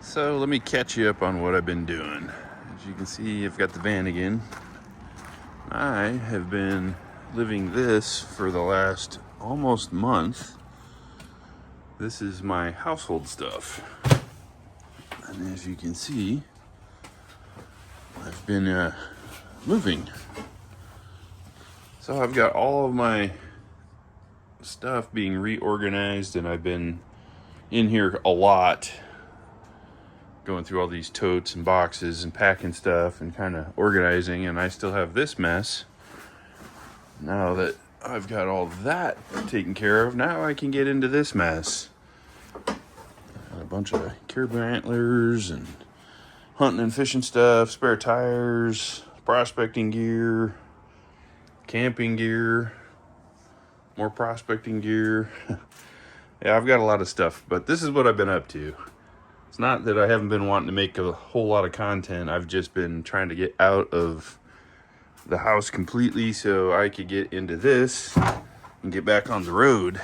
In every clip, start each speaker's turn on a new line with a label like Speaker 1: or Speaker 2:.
Speaker 1: So let me catch you up on what I've been doing. As you can see, I've got the Vanagon. I have been living this for the last almost month. This is my household stuff. And as you can see, I've been moving. So I've got all of my stuff being reorganized, and I've been in here a lot, going through all these totes and boxes and packing stuff and kind of organizing, and I still have this mess. Now that I've got all that taken care of, now I can get into this mess. A bunch of caribou antlers and hunting and fishing stuff, spare tires, prospecting gear, camping gear, more prospecting gear. Yeah, I've got a lot of stuff, but this is what I've been up to. It's not that I haven't been wanting to make a whole lot of content. I've just been trying to get out of the house completely so I could get into this and get back on the road.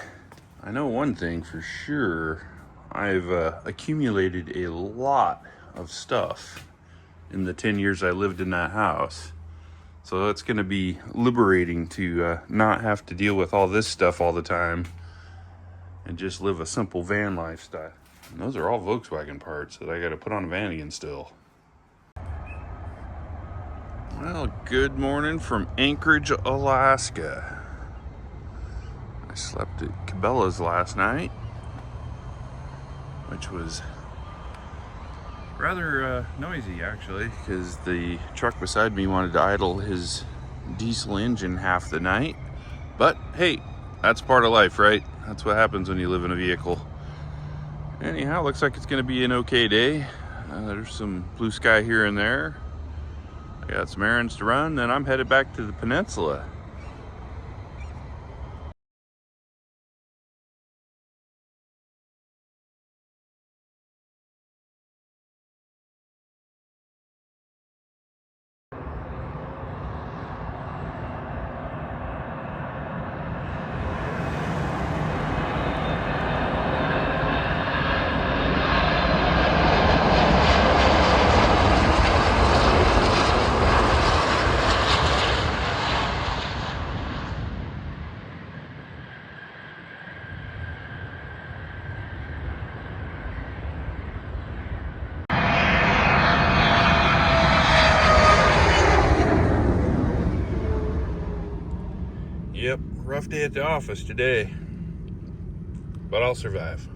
Speaker 1: I know one thing for sure. I've accumulated a lot of stuff in the 10 years I lived in that house. So it's going to be liberating to not have to deal with all this stuff all the time and just live a simple van lifestyle. And those are all Volkswagen parts that I got to put on a Vanagon still. Well, good morning from Anchorage, Alaska. I slept at Cabela's last night, which was rather noisy actually, because the truck beside me wanted to idle his diesel engine half the night. But hey, that's part of life, right? That's what happens when you live in a vehicle. Anyhow, looks like it's going to be an okay day. There's some blue sky here and there. I got some errands to run, then I'm headed back to the peninsula. Yep, rough day at the office today, but I'll survive.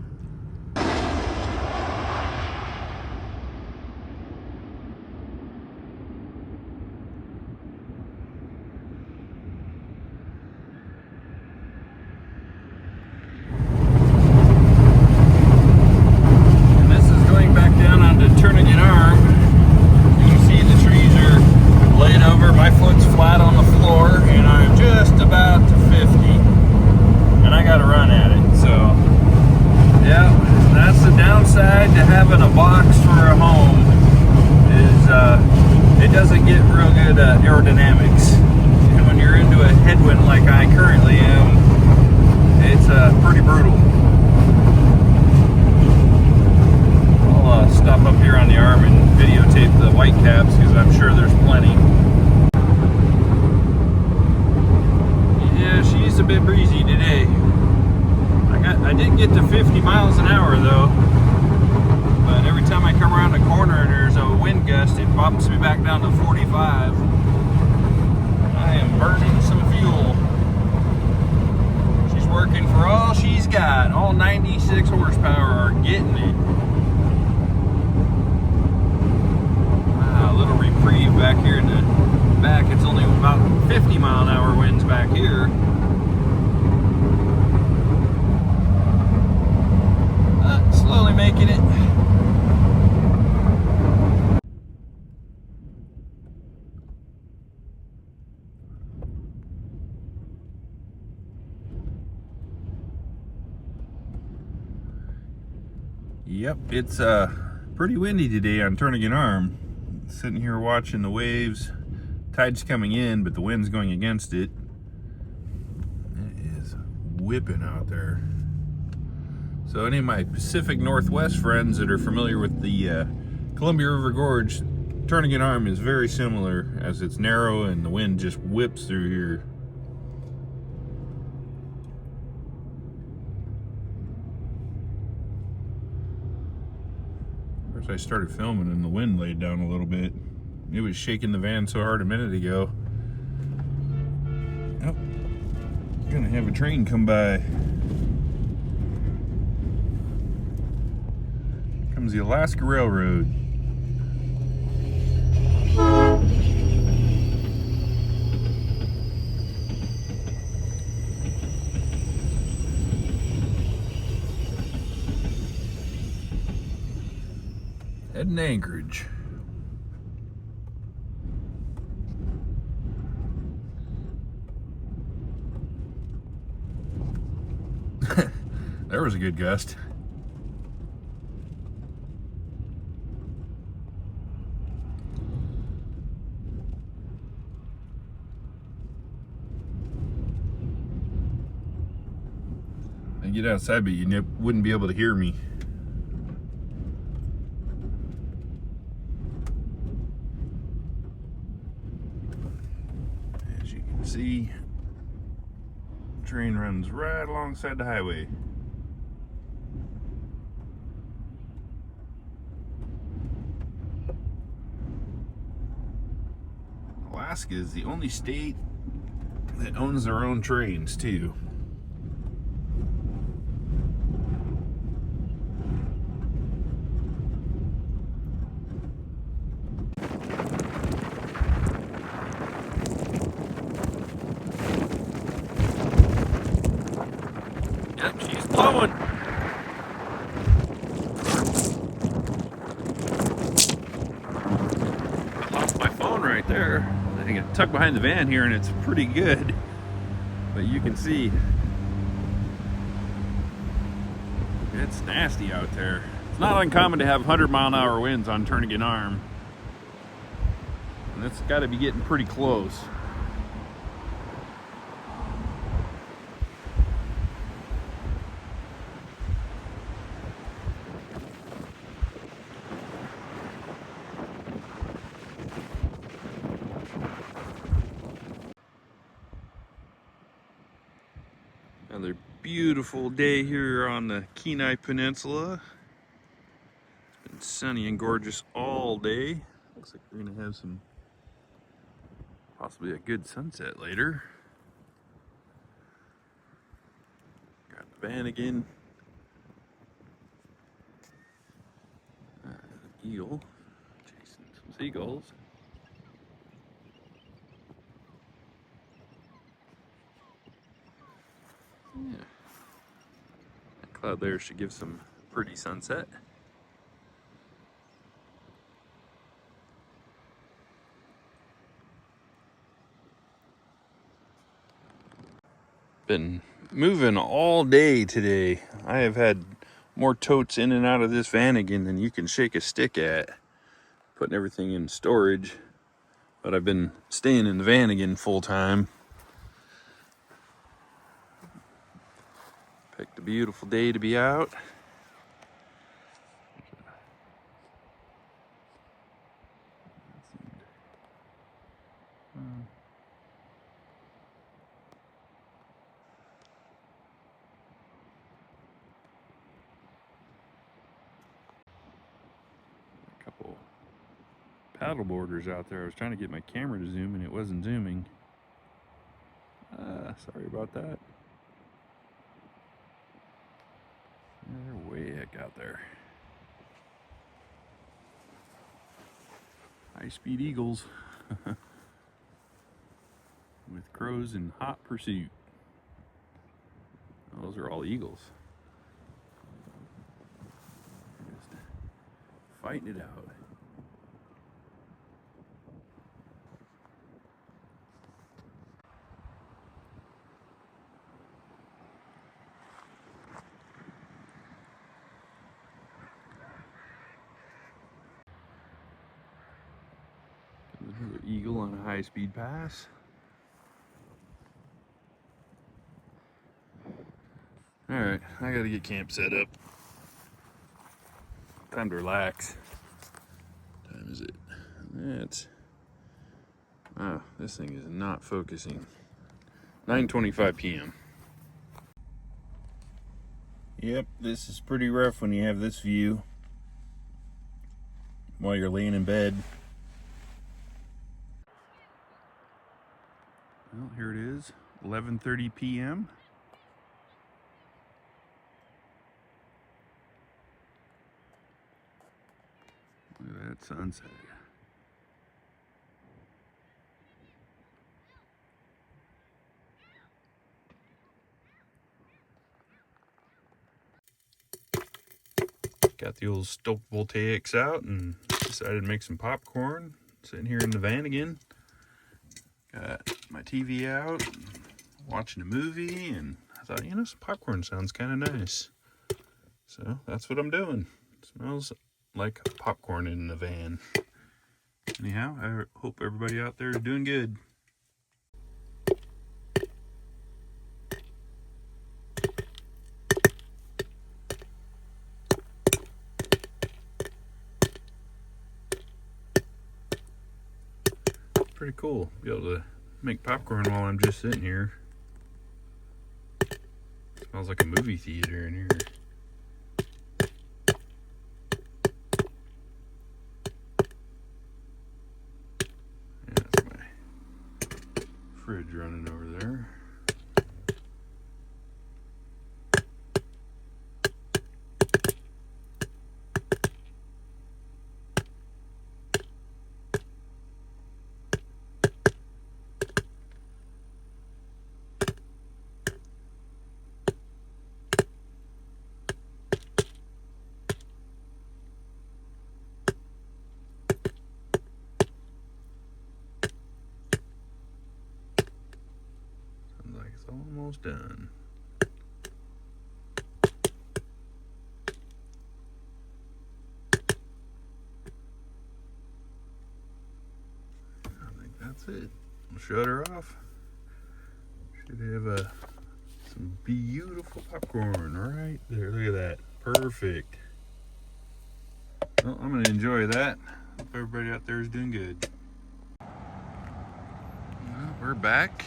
Speaker 1: And this is going back down onto Turnagain Arm. You can see the trees are laid over, my foot's flat on the floor, and I'm just about to 50, and I gotta run at it. So yeah, that's the downside to having a box for a home, is it doesn't get real good aerodynamics, and when you're into a headwind like I currently am, it's pretty brutal. I'll stop up here on the arm and videotape the white caps, because I'm sure there's plenty. Yeah, she's a bit breezy today. I did get to 50 miles an hour though, but every time I come around the corner and there's a wind gust, it bumps me back down to 45. I am burning some fuel. She's working for all she's got. All 96 horsepower are getting it. Wow, a little reprieve back here in the back. It's only about 50 mile an hour winds back here. Slowly making it. Yep, it's pretty windy today on Turnagain Arm. Sitting here watching the waves. Tide's coming in, but the wind's going against it. It is whipping out there. So So any of my Pacific Northwest friends that are familiar with the Columbia River Gorge, Turnagain Arm is very similar, as it's narrow and the wind just whips through here. First I started filming and the wind laid down a little bit. It was shaking the van so hard a minute ago. Oh, gonna have a train come by. Comes the Alaska Railroad. Heading to Anchorage. There was a good gust. I get outside, but you wouldn't be able to hear me. As you can see, the train runs right alongside the highway. Alaska is the only state that owns their own trains, too. Yep, she's blowing. I lost my phone right there. I think it's tucked behind the van here and it's pretty good. But you can see it's nasty out there. It's not uncommon to have 100-mile-an-hour winds on Turnagain Arm. And it's got to be getting pretty close. Another beautiful day here on the Kenai Peninsula. It's been sunny and gorgeous all day. Looks like we're gonna have possibly a good sunset later. Got the Vanagon. Eagle chasing some seagulls. Yeah. That cloud there should give some pretty sunset. Been moving all day today. I have had more totes in and out of this Vanagon than you can shake a stick at. Putting everything in storage. But I've been staying in the Vanagon full time. Picked a beautiful day to be out. A couple paddle boarders out there. I was trying to get my camera to zoom and it wasn't zooming. Sorry about that. They're way heck out there. High-speed eagles with crows in hot pursuit. Those are all eagles. Just fighting it out. Another eagle on a high-speed pass. All Alright, I gotta get camp set up. Time to relax. What time is it? It's... Oh, this thing is not focusing. 9:25 p.m. Yep, this is pretty rough when you have this view while you're laying in bed. Well, here it is, 11:30 p.m. Look at that sunset. Got the old stove voltaics out and decided to make some popcorn. Sitting here in the Vanagon. Got my TV out, watching a movie, and I thought, you know, some popcorn sounds kind of nice. So that's what I'm doing. It smells like popcorn in the van. Anyhow, I hope everybody out there is doing good. Pretty cool, be able to make popcorn while I'm just sitting here. Smells like a movie theater in here. Yeah, that's my fridge running over there. Almost done. I think that's it. We'll shut her off. Should have some beautiful popcorn right there. Look at that. Perfect. Well, I'm going to enjoy that. Hope everybody out there is doing good. Well, we're back.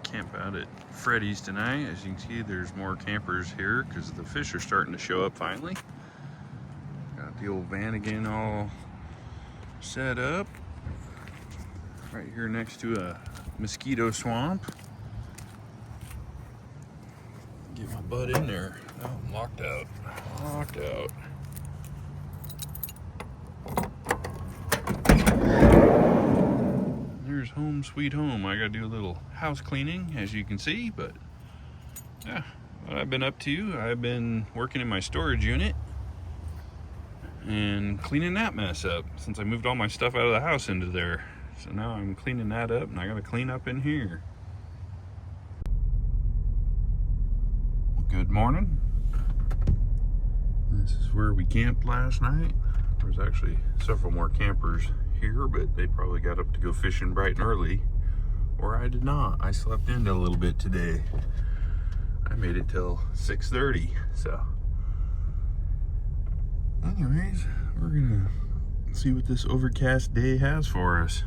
Speaker 1: Camp out at Freddy's tonight. As you can see, there's more campers here because the fish are starting to show up finally. Got the old Vanagon all set up right here next to a mosquito swamp. Get my butt in there. Oh, I'm locked out. Locked out. There's home sweet home. I gotta do a little house cleaning, as you can see, but yeah, what I've been up to, I've been working in my storage unit and cleaning that mess up since I moved all my stuff out of the house into there. So now I'm cleaning that up and I gotta clean up in here. Well, good morning. This is where we camped last night. There's actually several more campers here, but they probably got up to go fishing bright and early, or I did not. I slept in a little bit today. I made it till 6:30. So anyways, we're gonna see what this overcast day has for us.